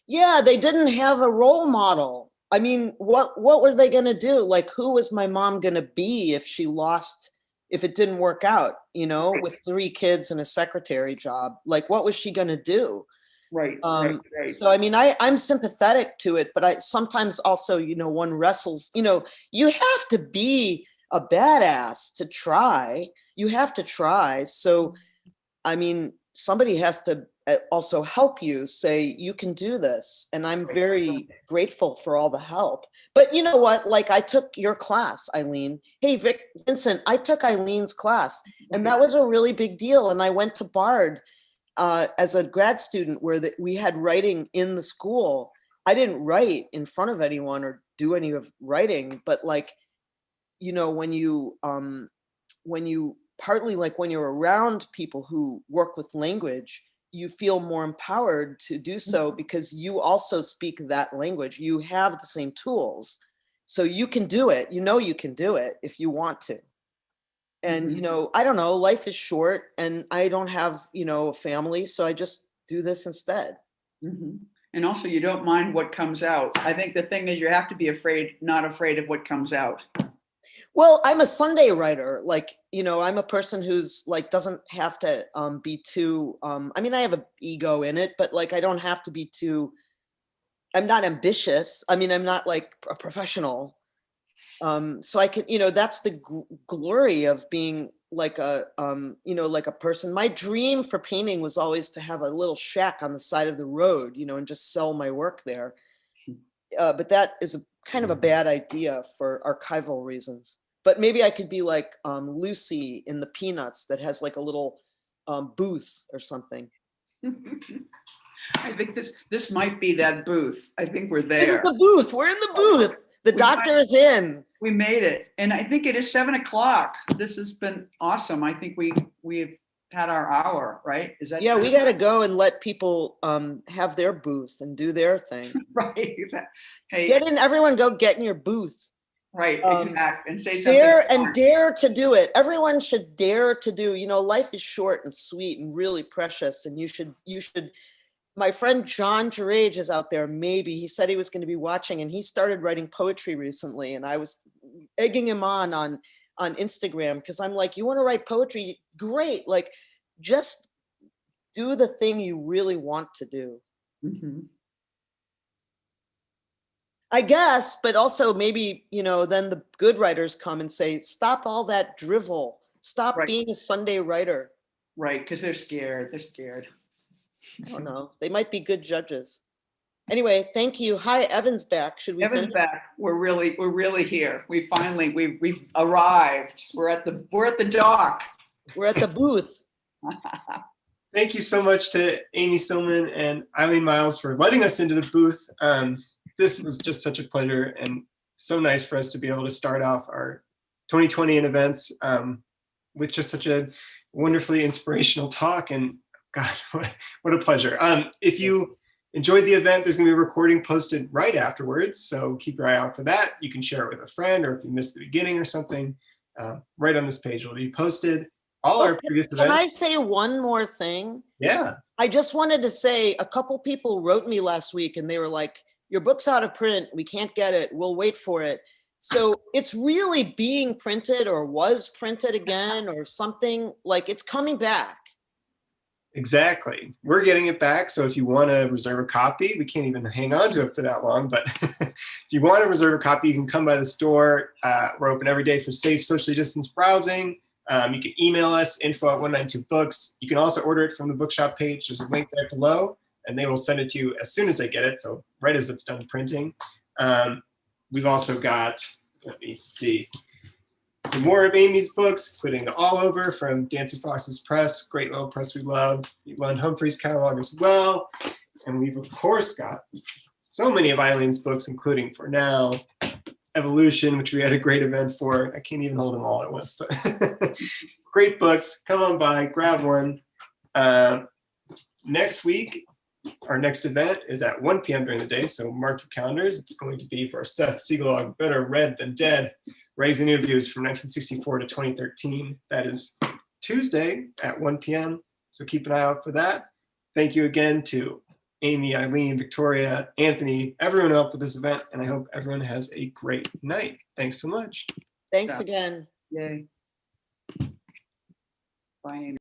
Yeah, they didn't have a role model. I mean, what were they going to do? Like, who was my mom going to be if it didn't work out, with 3 kids and a secretary job? Like, what was she going to do? Right. So, I mean, I'm sympathetic to it, but I sometimes also, one wrestles, you have to be a badass to try. You have to try. So, I mean, somebody has to also help you say, you can do this. And I'm very grateful for all the help. But you know what? Like, I took your class, Eileen. Hey, Vincent, I took Eileen's class, and that was a really big deal. And I went to Bard as a grad student where we had writing in the school. I didn't write in front of anyone or do any of writing, but like, when you partly like when you're around people who work with language, you feel more empowered to do so because you also speak that language. You have the same tools. So you can do it. You know you can do it if you want to. And, you know, I don't know, life is short and I don't have, you know, a family. So I just do this instead. And also you don't mind what comes out. I think the thing is you have to be not afraid of what comes out. Well, I'm a Sunday writer. Like, you know, I'm a person who's like, doesn't have to be too, I mean, I have an ego in it, but like, I don't have to be too, I'm not ambitious. I mean, I'm not like a professional. So I can, you know, that's the glory of being like a, you know, like a person. My dream for painting was always to have a little shack on the side of the road, you know, and just sell my work there. But that is kind of a bad idea for archival reasons. But maybe I could be like Lucy in the Peanuts that has like a little booth or something. I think this might be that booth. I think we're This is there. the booth. We're in the booth. The doctor is in. We made it. And I think it is 7:00. This has been awesome. I think we've had our hour, right? Is that Yeah, true? we got to go and let people have their booth and do their thing. Right. Hey, Get in, everyone go get in your booth. right, exactly. And say something. Dare to do it. Everyone should dare to do, you know, life is short and sweet and really precious. And you should, my friend John Gerage is out there. Maybe he said he was going to be watching and he started writing poetry recently. And I was egging him on Instagram because I'm like, you want to write poetry? Great. Like, just do the thing you really want to do. I guess, but also maybe, you know, then the good writers come and say, stop all that drivel. Stop being a Sunday writer. Right, because they're scared. They're scared. I don't know. They might be good judges. Anyway, thank you. Hi, Evan's back. Should we Evan's finish? back. We're really here. We've arrived. We're at the dock. We're at the booth. Thank you so much to Amy Sillman and Eileen Myles for letting us into the booth. This was just such a pleasure and so nice for us to be able to start off our 2020 events with just such a wonderfully inspirational talk. And God, what a pleasure. If you enjoyed the event, there's going to be a recording posted right afterwards. So keep your eye out for that. You can share it with a friend, or if you missed the beginning or something, right on this page will be posted. All our previous events. Can I say one more thing? Yeah. I just wanted to say a couple people wrote me last week and they were like, your book's out of print. We can't get it. We'll wait for it. So it's really being printed or was printed again or something, like it's coming back. Exactly. We're getting it back. So if you want to reserve a copy, we can't even hang on to it for that long. But if you want to reserve a copy, you can come by the store. We're open every day for safe, socially distanced browsing. You can email us, info@192books. You can also order it from the bookshop page. There's a link there below, and they will send it to you as soon as they get it. So right as it's done printing. We've also got, let me see, some more of Amy's books, including the All Over from Dancing Foxes Press, great little press we love. Len Humphrey's catalog as well. And we've, of course, got so many of Eileen's books, including For Now, Evolution, which we had a great event for. I can't even hold them all at once, but great books. Come on by, grab one. Next week, our next event is at 1 p.m. during the day, so mark your calendars. It's going to be for Seth Siegelog, Better Read Than Dead, Raising Interviews from 1964 to 2013. That is Tuesday at 1 p.m., so keep an eye out for that. Thank you again to Amy, Eileen, Victoria, Anthony, everyone helped with this event, and I hope everyone has a great night. Thanks so much. Thanks again. Yay. Bye, Amy.